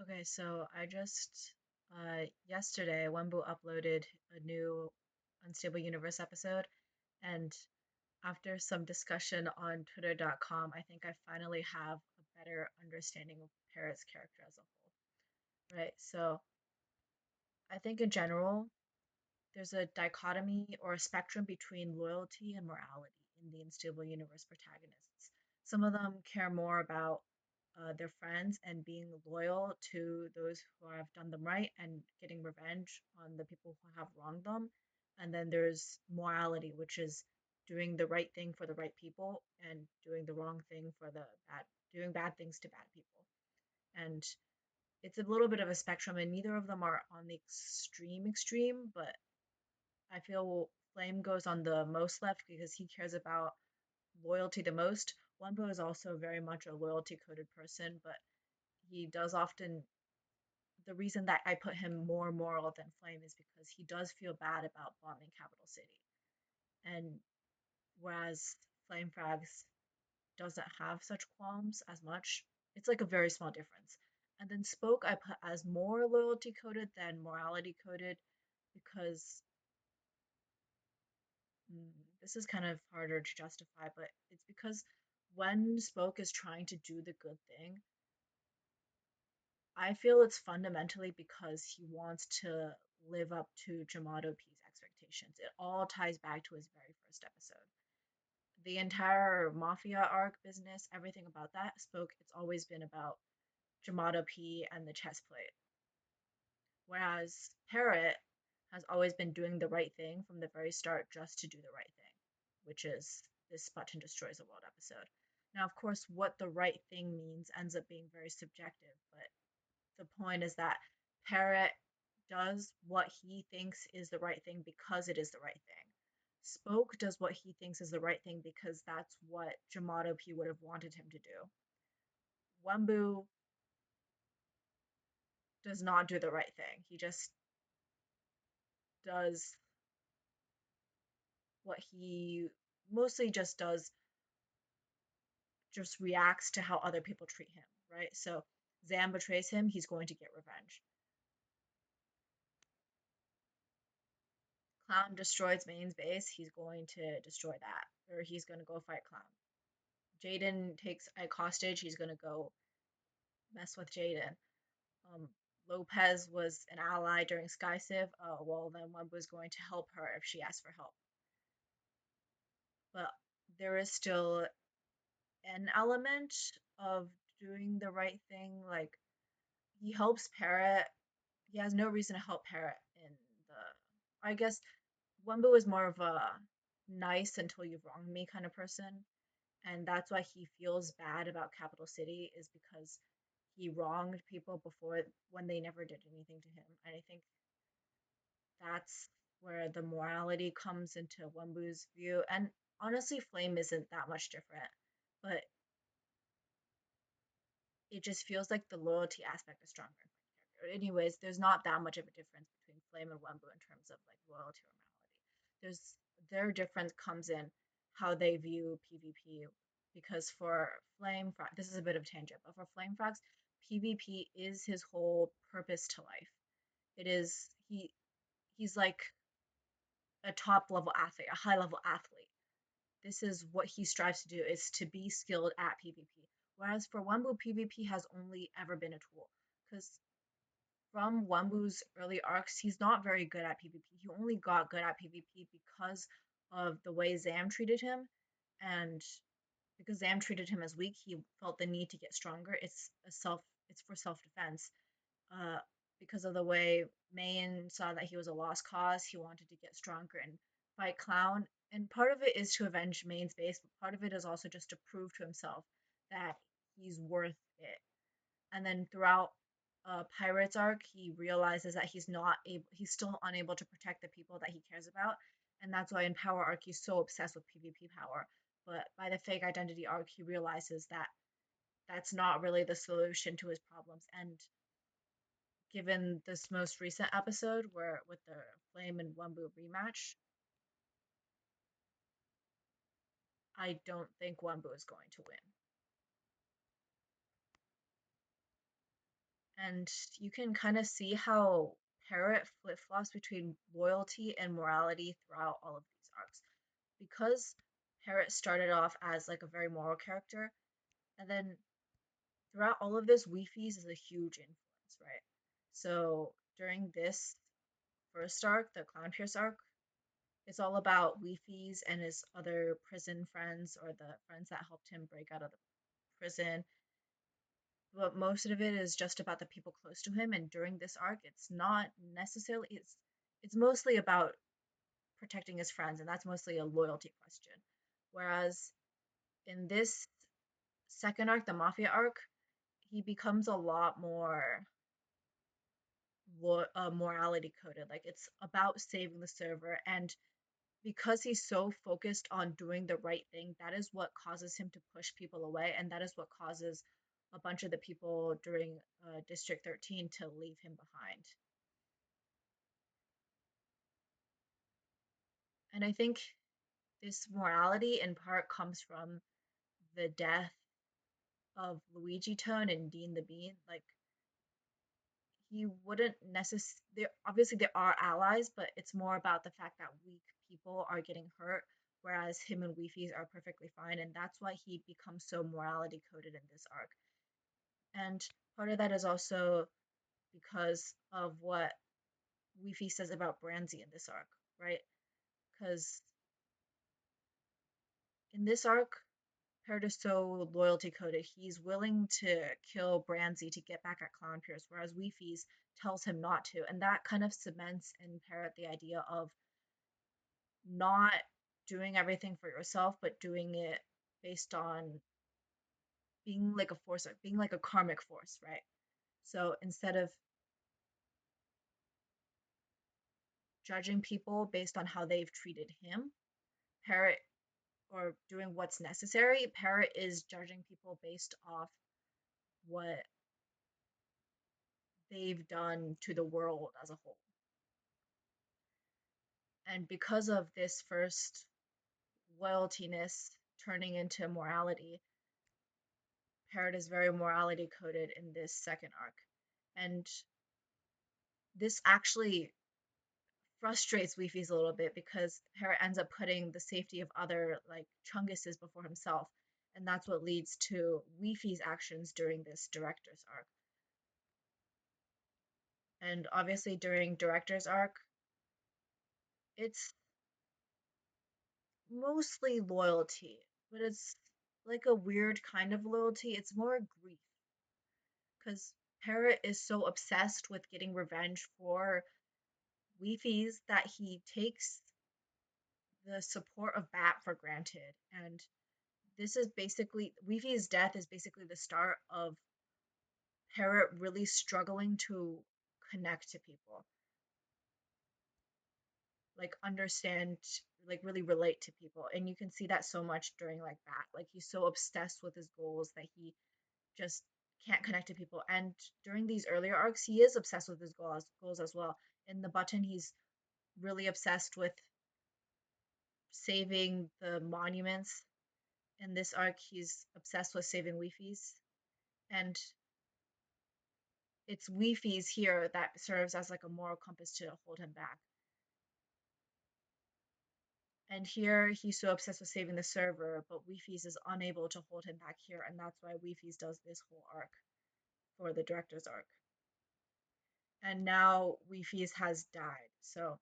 Okay, so I just yesterday Wembu uploaded a new Unstable Universe episode, and after some discussion on Twitter.com, I think I finally have a better understanding of Parrot's character as a whole. Right? So I think in general, there's a dichotomy or a spectrum between loyalty and morality in the Unstable Universe protagonists. Some of them care more about their friends and being loyal to those who have done them right and getting revenge on the people who have wronged them. And then there's morality, which is doing the right thing for the right people and doing the wrong thing for the bad, doing bad things to bad people. And it's a little bit of a spectrum, and neither of them are on the extreme, but I feel Flame goes on the most left because he cares about loyalty the most. Wumbo is also very much a loyalty coded person, but he does often. The reason that I put him more moral than Flame is because he does feel bad about bombing Capital City. And whereas Flame Frags doesn't have such qualms as much, it's like a very small difference. And then Spoke I put as more loyalty coded than morality coded because this is kind of harder to justify, but it's because when Spoke is trying to do the good thing, I feel it's fundamentally because he wants to live up to Jamato P's expectations. It all ties back to his very first episode. The entire Mafia arc business, everything about that Spoke, it's always been about Jamato P and the chess plate. Whereas Parrot has always been doing the right thing from the very start just to do the right thing, which is this button destroys the world episode. Now, of course, what the right thing means ends up being very subjective, but the point is that Parrot does what he thinks is the right thing because it is the right thing. Spoke does what he thinks is the right thing because that's what Jamato P would have wanted him to do. Wembu does not do the right thing. He just does what he mostly just does, just reacts to how other people treat him, right? So Zam betrays him, he's going to get revenge. Clown destroys Maine's base, he's going to destroy that, or he's going to go fight Clown. Jaden takes Ike hostage, he's going to go mess with Jaden. Um, Lopez was an ally during Sky Civ. Well, then Wemba was going to help her if she asked for help. But there is still an element of doing the right thing. Like, he helps Parrot. He has no reason to help Parrot in the. I guess Wemba is more of a nice until you've wronged me kind of person. And that's why he feels bad about Capital City, is because he wronged people before when they never did anything to him. And I think that's where the morality comes into Wembu's view. And honestly, Flame isn't that much different, but it just feels like the loyalty aspect is stronger in Flame's character. Anyways, there's not that much of a difference between Flame and Wembu in terms of like loyalty or morality. Their difference comes in how they view PvP. Because for Flame Frog, this is a bit of a tangent, but for Flame Frogs, PvP is his whole purpose to life. It is he's like a top level athlete, a high level athlete. This is what he strives to do, is to be skilled at PvP. Whereas for Wembu, PvP has only ever been a tool. Because from Wembu's early arcs, he's not very good at PvP. He only got good at PvP because of the way Zam treated him, and because Zam treated him as weak, he felt the need to get stronger. It's for self defense. Uh, because of the way Mayan saw that he was a lost cause, he wanted to get stronger and fight Clown. And part of it is to avenge Maine's base, but part of it is also just to prove to himself that he's worth it. And then throughout Pirates arc, he realizes that he's still unable to protect the people that he cares about, and that's why in Power arc he's so obsessed with PvP power. But by the fake identity arc, he realizes that that's not really the solution to his problems. And given this most recent episode where with the Flame and Wembu rematch, I don't think Wembu is going to win. And you can kind of see how Parrot flip-flops between loyalty and morality throughout all of these arcs. Because Parrot started off as like a very moral character, and then throughout all of this, Weefies is a huge influence, right? So during this first arc, the Clown Pierce arc, it's all about Weefies and his other prison friends or the friends that helped him break out of the prison. But most of it is just about the people close to him. And during this arc, it's not necessarily it's mostly about protecting his friends, and that's mostly a loyalty question. Whereas in this second arc, the Mafia arc, he becomes a lot more morality coded. Like it's about saving the server, and because he's so focused on doing the right thing, that is what causes him to push people away, and that is what causes a bunch of the people during District 13 to leave him behind. And I think this morality in part comes from the death of Luigi Tone and Dean the Bean. Like he wouldn't necessarily, obviously there are allies, but it's more about the fact that weak people are getting hurt, whereas him and Weefies are perfectly fine, and that's why he becomes so morality coded in this arc. And part of that is also because of what Weefy says about Brandy in this arc, right? Because in this arc, Parrot is so loyalty coded, he's willing to kill Brandy to get back at Clown Pierce, whereas Weefy's tells him not to. And that kind of cements in Parrot the idea of not doing everything for yourself, but doing it based on being like a force, being like a karmic force, right? So instead of judging people based on how they've treated him, Parrot or doing what's necessary, Parrot is judging people based off what they've done to the world as a whole. And because of this first loyaltiness turning into morality, Parrot is very morality coded in this second arc. And this actually frustrates Weefies a little bit because Parrot ends up putting the safety of other like chunguses before himself. And that's what leads to Weefies' actions during this director's arc. And obviously during director's arc, it's mostly loyalty, but it's like a weird kind of loyalty. It's more grief because Parrot is so obsessed with getting revenge for Weefies that he takes the support of Bat for granted. And this is basically Weefies' death is basically the start of Parrot really struggling to connect to people, like understand, like really relate to people. And you can see that so much during like that. Like he's so obsessed with his goals that he just can't connect to people. And during these earlier arcs, he is obsessed with his goals as well. In the button, he's really obsessed with saving the monuments. In this arc, he's obsessed with saving Weefies. And it's Weefies here that serves as like a moral compass to hold him back. And here he's so obsessed with saving the server, but Weefies is unable to hold him back here, and that's why Weefies does this whole arc for the director's arc. And now Weefies has died, so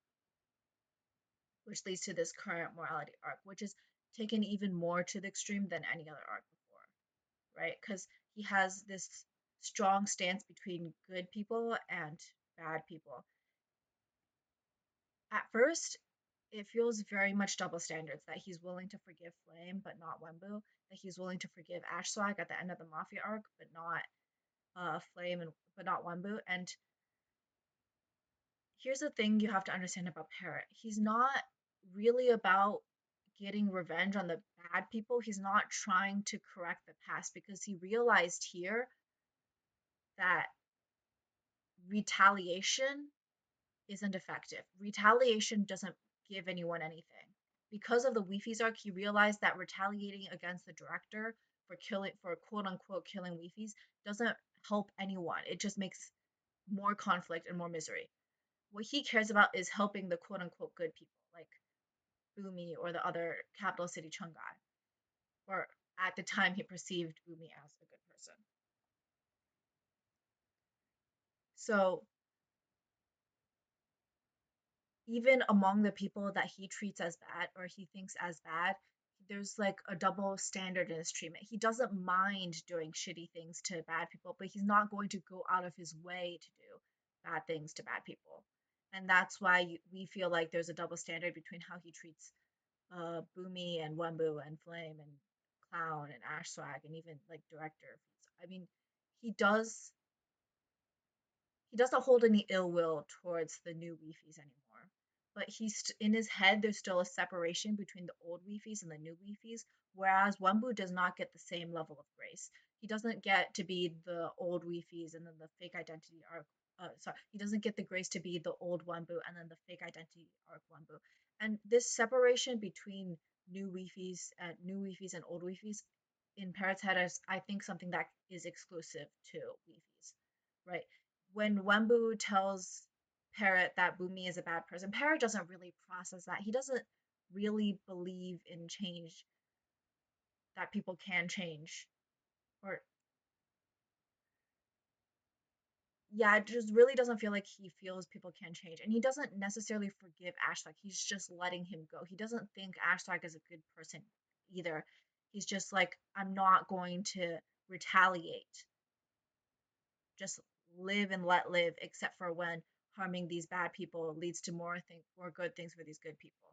which leads to this current morality arc, which is taken even more to the extreme than any other arc before, right? Because he has this strong stance between good people and bad people. At first, it feels very much double standards that he's willing to forgive Flame but not Wembu, that he's willing to forgive Ash Swag at the end of the Mafia arc but not Flame and but not Wembu. And here's the thing you have to understand about Parrot. He's not really about getting revenge on the bad people. He's not trying to correct the past because he realized here that retaliation isn't effective. Retaliation doesn't give anyone anything. Because of the Weefies arc, he realized that retaliating against the director for quote unquote killing Weefies doesn't help anyone. It just makes more conflict and more misery. What he cares about is helping the quote unquote good people, like Bumi or the other capital city Chungai, or at the time he perceived Bumi as a good person. So even among the people that he treats as bad or he thinks as bad, there's like a double standard in his treatment. He doesn't mind doing shitty things to bad people, but he's not going to go out of his way to do bad things to bad people. And that's why we feel like there's a double standard between how he treats Boomy and Wembu and Flame and Clown and Ash Swag and even like director. I mean, he does he doesn't hold any ill will towards the new Weefies anymore. But in his head, there's still a separation between the old Weefies and the new Weefies, whereas Wembu does not get the same level of grace. He doesn't get to be the old Weefies and then the fake identity arc. Sorry, he doesn't get the grace to be the old Wembu and then the fake identity arc Wembu. And this separation between new Weefies and old Weefies in Parrot's head is, I think, something that is exclusive to Weefies, right? When Wembu tells Parrot that Bumi is a bad person, Parrot doesn't really process that. He doesn't really believe in change, that people can change. Or, yeah, it just really doesn't feel like he feels people can change. And he doesn't necessarily forgive Ashtak. He's just letting him go. He doesn't think Ashtak is a good person either. He's just like, I'm not going to retaliate. Just live and let live, except for when harming these bad people leads to more good things for these good people.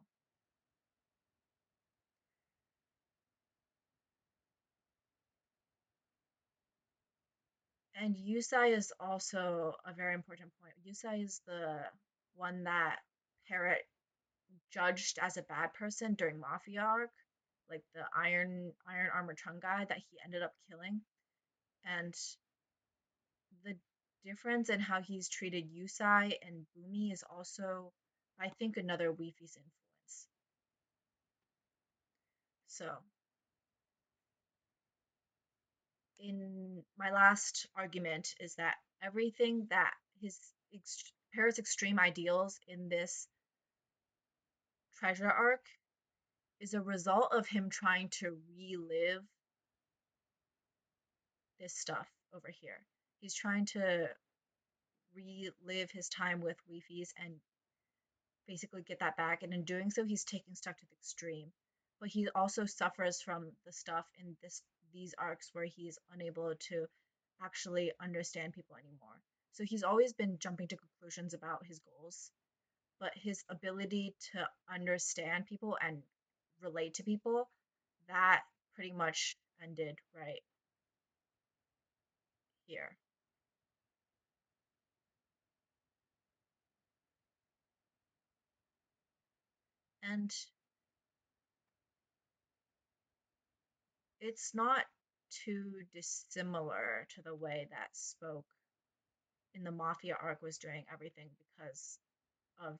And Yusai is also a very important point. Yusai is the one that Parrot judged as a bad person during Mafia arc, like the Iron Armor Chung guy that he ended up killing. And the difference in how he's treated Yusai and Bumi is also, I think, another Weefy's influence. So in my last argument is that everything that Parrot's extreme ideals in this treasure arc is a result of him trying to relive this stuff over here. He's trying to relive his time with Weefies and basically get that back, and in doing so, he's taking stuff to the extreme. But he also suffers from the stuff in these arcs where he's unable to actually understand people anymore. So he's always been jumping to conclusions about his goals, but his ability to understand people and relate to people, that pretty much ended right here. And it's not too dissimilar to the way that Spoke in the Mafia arc was doing everything because of,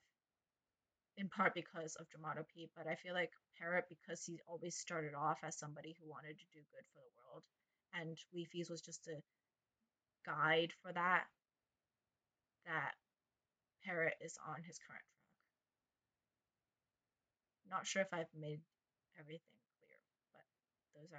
in part because of Dramato P, but I feel like Parrot, because he always started off as somebody who wanted to do good for the world, and Weefies was just a guide for that, that Parrot is on his current track. Not sure if I've made everything